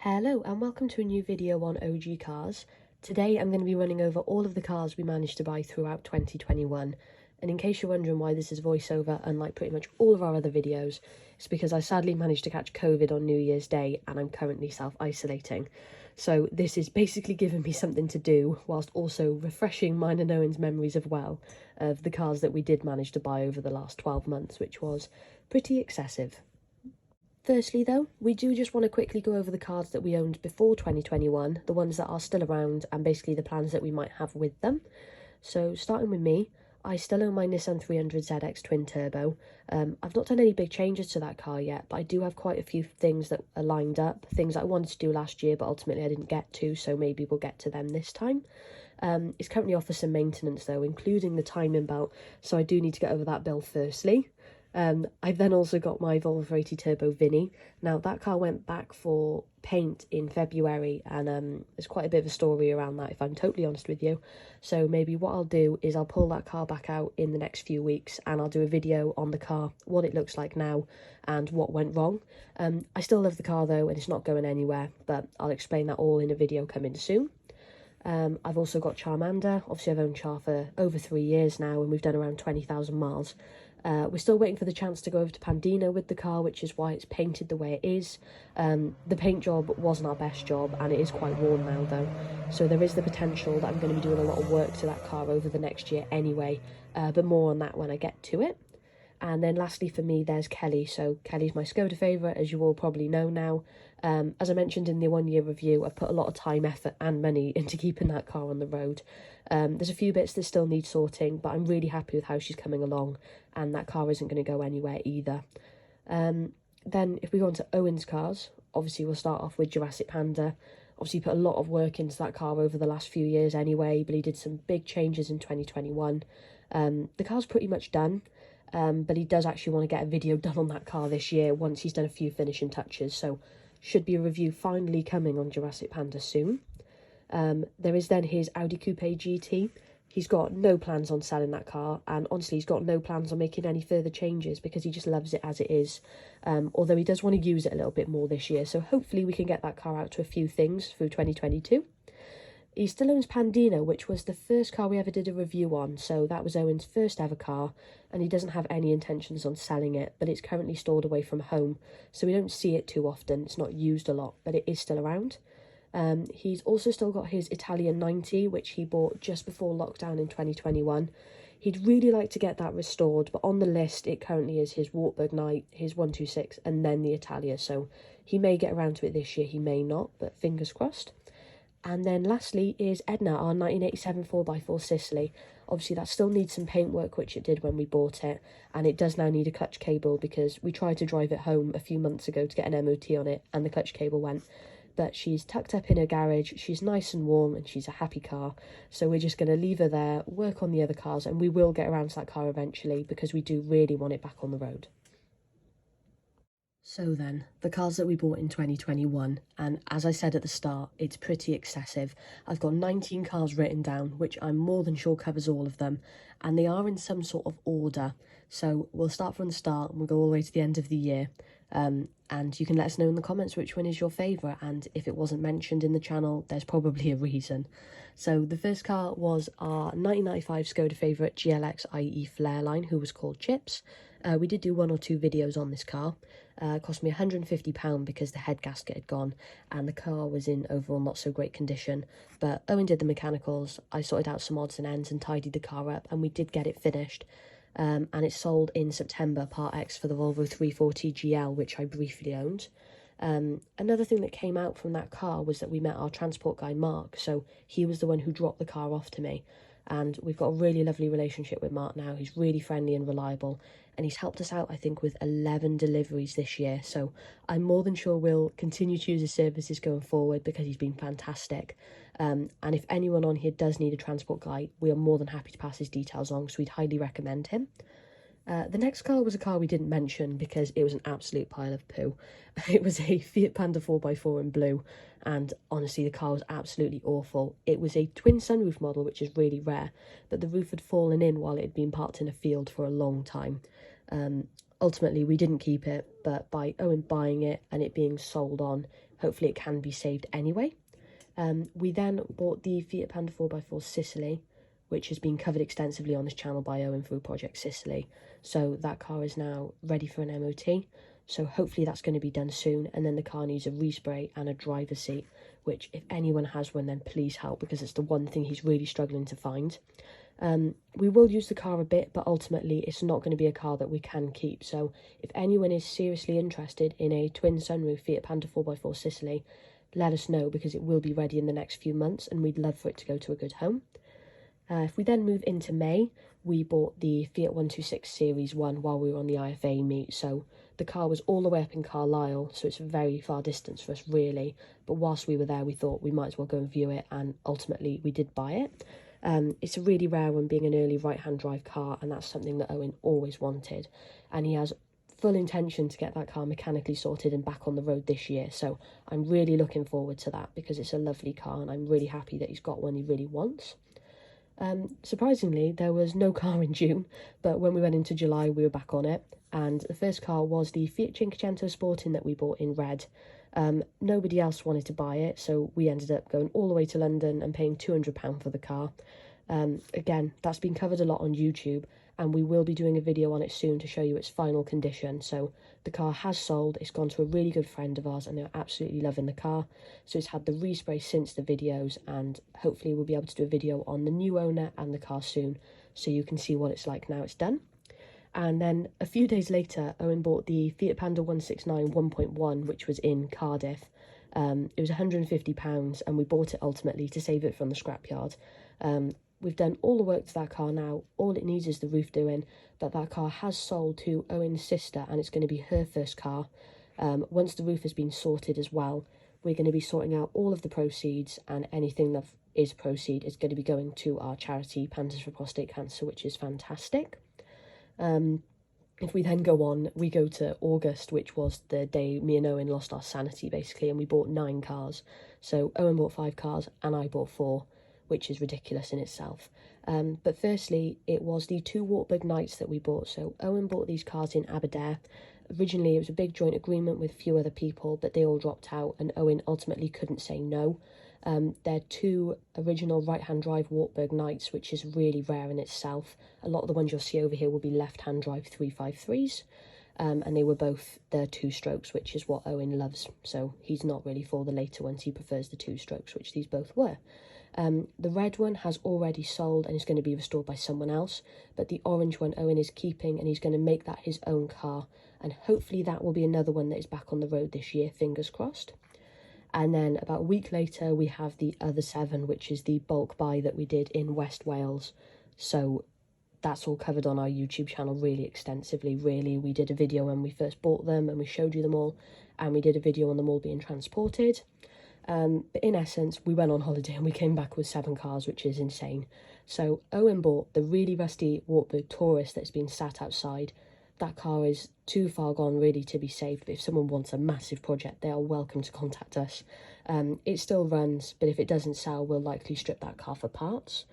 Hello and welcome to a new video on OG cars. Today I'm going to be running over all of the cars we managed to buy throughout 2021, and in case you're wondering why this is voiceover unlike pretty much all of our other videos, it's because I sadly managed to catch COVID on New Year's Day and I'm currently self-isolating. So this is basically giving me something to do whilst also refreshing mine and Owen's memories of the cars that we did manage to buy over the last 12 months, which was pretty excessive. Firstly though, we do just want to quickly go over the cars that we owned before 2021, the ones that are still around, and basically the plans that we might have with them. So starting with me, I still own my Nissan 300ZX twin turbo. I've not done any big changes to that car yet, but I do have quite a few things that are lined up, things that I wanted to do last year but ultimately I didn't get to, so maybe we'll get to them this time. It's currently off for some maintenance though, including the timing belt, so I do need to get over that bill firstly. I've then also got my Volvo 480 Turbo Vinny. Now that car went back for paint in February, and there's quite a bit of a story around that if I'm totally honest with you. So maybe what I'll do is I'll pull that car back out in the next few weeks and I'll do a video on the car, what it looks like now and what went wrong. I still love the car though and it's not going anywhere, but I'll explain that all in a video coming soon. I've also got Charmander. Obviously I've owned Char for over 3 years now and we've done around 20,000 miles. We're still waiting for the chance to go over to Pandino with the car, which is why it's painted the way it is. The paint job wasn't our best job and it is quite worn now though, so there is the potential that I'm going to be doing a lot of work to that car over the next year anyway, but more on that when I get to it. And then lastly for me, there's Kelly. So Kelly's my Skoda favourite, as you all probably know now. As I mentioned in the 1 year review, I've put a lot of time, effort and money into keeping that car on the road. There's a few bits that still need sorting, but I'm really happy with how she's coming along, and that car isn't going to go anywhere either. Then if we go on to Owen's cars, obviously we'll start off with Jurassic Panda. Obviously he put a lot of work into that car over the last few years anyway, but he did some big changes in 2021. The car's pretty much done. But he does actually want to get a video done on that car this year once he's done a few finishing touches, so should be a review finally coming on Jurassic Panda soon. There is then his Audi Coupe GT. He's got no plans on selling that car, and honestly he's got no plans on making any further changes because he just loves it as it is, although he does want to use it a little bit more this year, so hopefully we can get that car out to a few things through 2022. He still owns Pandino, which was the first car we ever did a review on, so that was Owen's first ever car, and he doesn't have any intentions on selling it, but it's currently stored away from home, so we don't see it too often. It's not used a lot, but it is still around. He's also still got his Italian 90, which he bought just before lockdown in 2021. He'd really like to get that restored, but on the list it currently is his Wartburg Knight, his 126, and then the Italia, so he may get around to it this year, he may not, but fingers crossed. And then lastly is Edna, our 1987 4x4 Sicily. Obviously that still needs some paintwork, which it did when we bought it, and it does now need a clutch cable because we tried to drive it home a few months ago to get an MOT on it and the clutch cable went. But she's tucked up in her garage, she's nice and warm and she's a happy car, so we're just going to leave her there, work on the other cars, and we will get around to that car eventually because we do really want it back on the road. So then, the cars that we bought in 2021, and as I said at the start, it's pretty excessive. I've got 19 cars written down, which I'm more than sure covers all of them, and they are in some sort of order. So we'll start from the start and we'll go all the way to the end of the year. And you can let us know in the comments which one is your favourite, and if it wasn't mentioned in the channel, there's probably a reason. So the first car was our 1995 Skoda favourite GLX IE Flairline, who was called Chips. We did do 1 or 2 videos on this car. It cost me £150 because the head gasket had gone and the car was in overall not so great condition. But Owen did the mechanicals, I sorted out some odds and ends and tidied the car up, and we did get it finished. And it sold in September, Part X, for the Volvo 340 GL, which I briefly owned. Another thing that came out from that car was that we met our transport guy Mark, so he was the one who dropped the car off to me, and we've got a really lovely relationship with Mark now. He's really friendly and reliable, and he's helped us out, I think, with 11 deliveries this year, so I'm more than sure we'll continue to use his services going forward because he's been fantastic. And if anyone on here does need a transport guy, we are more than happy to pass his details on, so we'd highly recommend him. The next car was a car we didn't mention because it was an absolute pile of poo. It was a Fiat Panda 4x4 in blue, and honestly the car was absolutely awful. It was a twin sunroof model, which is really rare, but the roof had fallen in while it had been parked in a field for a long time. Ultimately we didn't keep it, but by Owen buying it and it being sold on, hopefully it can be saved anyway. We then bought the Fiat Panda 4x4 Sicily, which has been covered extensively on this channel by Owen through Project Sicily. So that car is now ready for an MOT. So hopefully that's going to be done soon. And then the car needs a respray and a driver's seat, which if anyone has one, then please help, because it's the one thing he's really struggling to find. We will use the car a bit, but ultimately it's not going to be a car that we can keep. So if anyone is seriously interested in a twin sunroof Fiat Panda 4x4 Sicily, let us know, because it will be ready in the next few months and we'd love for it to go to a good home. If we then move into May, we bought the Fiat 126 Series 1 while we were on the IFA meet. So the car was all the way up in Carlisle, so it's a very far distance for us really. But whilst we were there, we thought we might as well go and view it, and ultimately we did buy it. It's a really rare one, being an early right-hand drive car, and that's something that Owen always wanted. And he has full intention to get that car mechanically sorted and back on the road this year. So I'm really looking forward to that, because it's a lovely car and I'm really happy that he's got one he really wants. Surprisingly, there was no car in June, but when we went into July, we were back on it. And the first car was the Fiat Cinquecento Sporting that we bought in red. Nobody else wanted to buy it, so we ended up going all the way to London and paying £200 for the car. Again, that's been covered a lot on YouTube, and we will be doing a video on it soon to show you its final condition. So the car has sold, it's gone to a really good friend of ours and they're absolutely loving the car. So it's had the respray since the videos, and hopefully we'll be able to do a video on the new owner and the car soon, so you can see what it's like now it's done. And then a few days later, Owen bought the Fiat Panda 169 1.1, which was in Cardiff. It was £150 and we bought it ultimately to save it from the scrapyard. We've done all the work to that car now. All it needs is the roof doing, but that car has sold to Owen's sister and it's going to be her first car. Once the roof has been sorted as well, we're going to be sorting out all of the proceeds, and anything that is proceed is going to be going to our charity, Pandas for Prostate Cancer, which is fantastic. If we then go on, we go to August, which was the day me and Owen lost our sanity basically, and we bought 9 cars. So Owen bought 5 cars and I bought 4, which is ridiculous in itself. But firstly, it was the 2 Wartburg Knights that we bought. So Owen bought these cars in Aberdare. Originally, it was a big joint agreement with a few other people, but they all dropped out, and Owen ultimately couldn't say no. They're 2 original right-hand drive Wartburg Knights, which is really rare in itself. A lot of the ones you'll see over here will be left-hand drive 353s. And they were both the 2 strokes, which is what Owen loves. So he's not really for the later ones, he prefers the 2 strokes, which these both were. The red one has already sold and is going to be restored by someone else, but the orange one Owen is keeping, and he's going to make that his own car, and hopefully that will be another one that is back on the road this year, fingers crossed. And then about a week later we have the other 7, which is the bulk buy that we did in West Wales. So that's all covered on our YouTube channel really extensively, really. We did a video when we first bought them and we showed you them all, and we did a video on them all being transported. But in essence, we went on holiday and we came back with 7 cars, which is insane. So Owen bought the really rusty Wartburg Taurus that's been sat outside. That car is too far gone really to be saved, but if someone wants a massive project, they are welcome to contact us. It still runs, but if it doesn't sell, we'll likely strip that car for parts.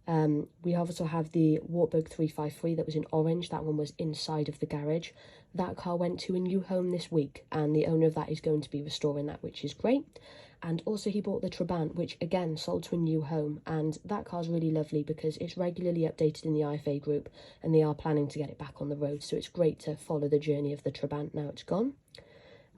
We also have the Wartburg 353 that was in orange. That one was inside of the garage. That car went to a new home this week, and the owner of that is going to be restoring that, which is great. And also he bought the Trabant, which again sold to a new home, and that car's really lovely because it's regularly updated in the IFA group and they are planning to get it back on the road, so it's great to follow the journey of the Trabant now it's gone.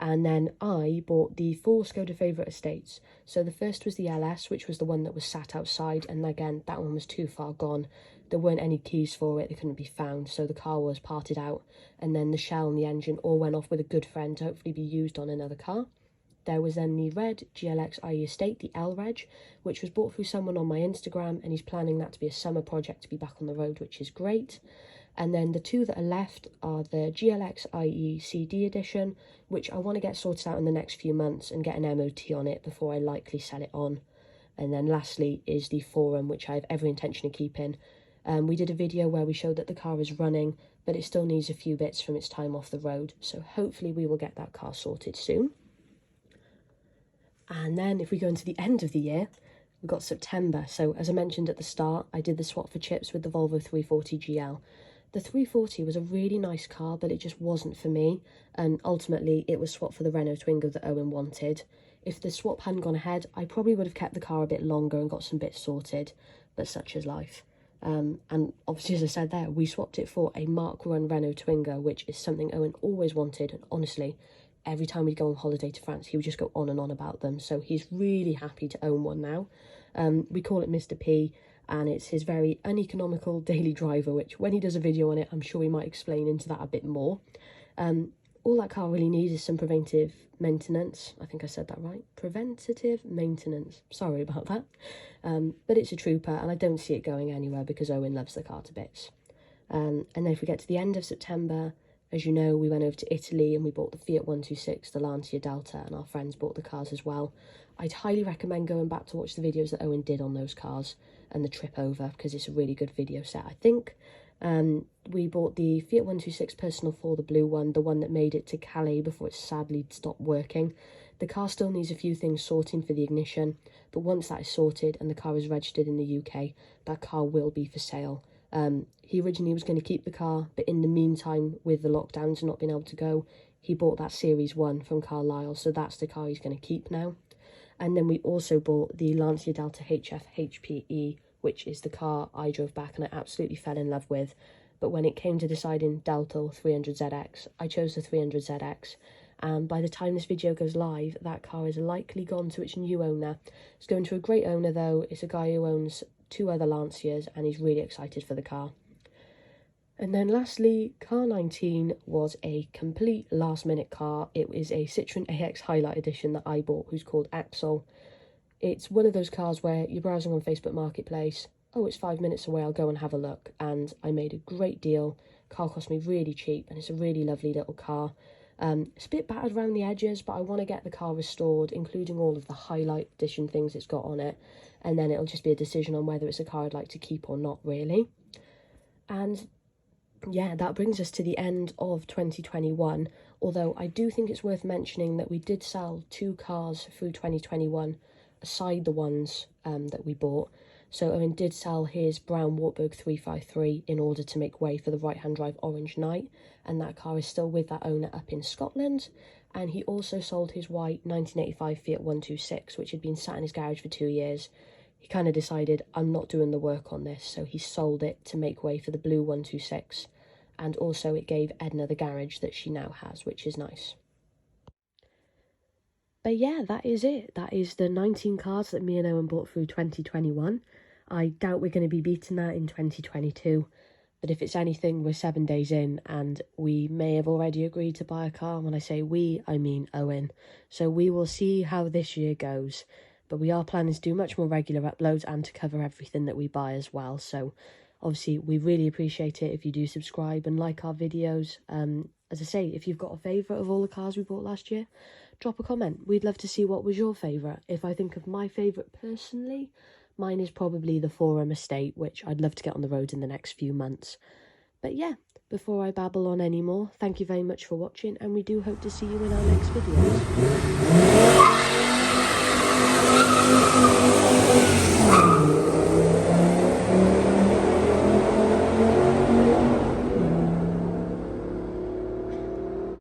And then I bought the 4 Skoda Favourite Estates. So the first was the LS, which was the one that was sat outside, and again that one was too far gone. There weren't any keys for it, they couldn't be found, so the car was parted out, and then the shell and the engine all went off with a good friend to hopefully be used on another car. There was then the red GLX IE Estate, the L-Reg, which was bought through someone on my Instagram, and he's planning that to be a summer project to be back on the road, which is great. And then the 2 that are left are the GLX IE CD edition, which I want to get sorted out in the next few months and get an MOT on it before I likely sell it on. And then lastly is the Forum, which I have every intention of keeping. We did a video where we showed that the car is running, but it still needs a few bits from its time off the road, so hopefully we will get that car sorted soon. And then if we go into the end of the year, we've got September. So as I mentioned at the start, I did the swap for chips with the Volvo 340 GL. The 340 was a really nice car, but it just wasn't for me. And ultimately, it was swapped for the Renault Twingo that Owen wanted. If the swap hadn't gone ahead, I probably would have kept the car a bit longer and got some bits sorted, but such is life. And obviously, as I said there, we swapped it for a Mark 1 Renault Twingo, which is something Owen always wanted. And honestly, every time we'd go on holiday to France, he would just go on and on about them. So he's really happy to own one now. We call it Mr. P, and it's his very uneconomical daily driver, which when he does a video on it, I'm sure he might explain into that a bit more. All that car really needs is some preventive maintenance. I think I said that right. Preventative maintenance. Sorry about that. But it's a trooper, and I don't see it going anywhere because Owen loves the car to bits. And then if we get to the end of September, as you know, we went over to Italy and we bought the Fiat 126, the Lancia Delta, and our friends bought the cars as well. I'd highly recommend going back to watch the videos that Owen did on those cars and the trip over, because it's a really good video set, I think. We bought the Fiat 126 Personal 4, the blue one, the one that made it to Calais before it sadly stopped working. The car still needs a few things sorting for the ignition, but once that is sorted and the car is registered in the UK, that car will be for sale. He originally was going to keep the car, but in the meantime, with the lockdowns and not being able to go, he bought that Series 1 from Carlisle, so that's the car he's going to keep now. And then we also bought the Lancia Delta HF HPE, which is the car I drove back and I absolutely fell in love with. But when it came to deciding Delta or 300ZX, I chose the 300ZX. And by the time this video goes live, that car is likely gone to its new owner. It's going to a great owner though. It's a guy who owns 2 other Lancias and he's really excited for the car. And then lastly, car 19 was a complete last minute car. It was a Citroen AX Highlight Edition that I bought, who's called Axel. It's one of those cars where you're browsing on Facebook Marketplace. Oh, it's 5 minutes away, I'll go and have a look. And I made a great deal. Car cost me really cheap and it's a really lovely little car. It's a bit battered around the edges, but I want to get the car restored, including all of the Highlight Edition things it's got on it. And then it'll just be a decision on whether it's a car I'd like to keep or not, really. And yeah, that brings us to the end of 2021, although I do think it's worth mentioning that we did sell 2 cars through 2021, aside the ones that we bought. So Owen did sell his brown Wartburg 353 in order to make way for the right-hand drive Orange Knight, and that car is still with that owner up in Scotland. And he also sold his white 1985 Fiat 126, which had been sat in his garage for 2 years. He kind of decided, I'm not doing the work on this, so he sold it to make way for the blue 126. And also it gave Edna the garage that she now has, which is nice. But yeah, that is it. That is the 19 cars that me and Owen bought through 2021. I doubt we're going to be beating that in 2022. But if it's anything, we're 7 days in and we may have already agreed to buy a car. When I say we, I mean Owen. So we will see how this year goes. But we are planning to do much more regular uploads and to cover everything that we buy as well. So obviously, we really appreciate it if you do subscribe and like our videos. As I say, if you've got a favourite of all the cars we bought last year, drop a comment. We'd love to see what was your favourite. If I think of my favourite personally, mine is probably the Forum Estate, which I'd love to get on the road in the next few months. But yeah, before I babble on anymore, thank you very much for watching, and we do hope to see you in our next videos.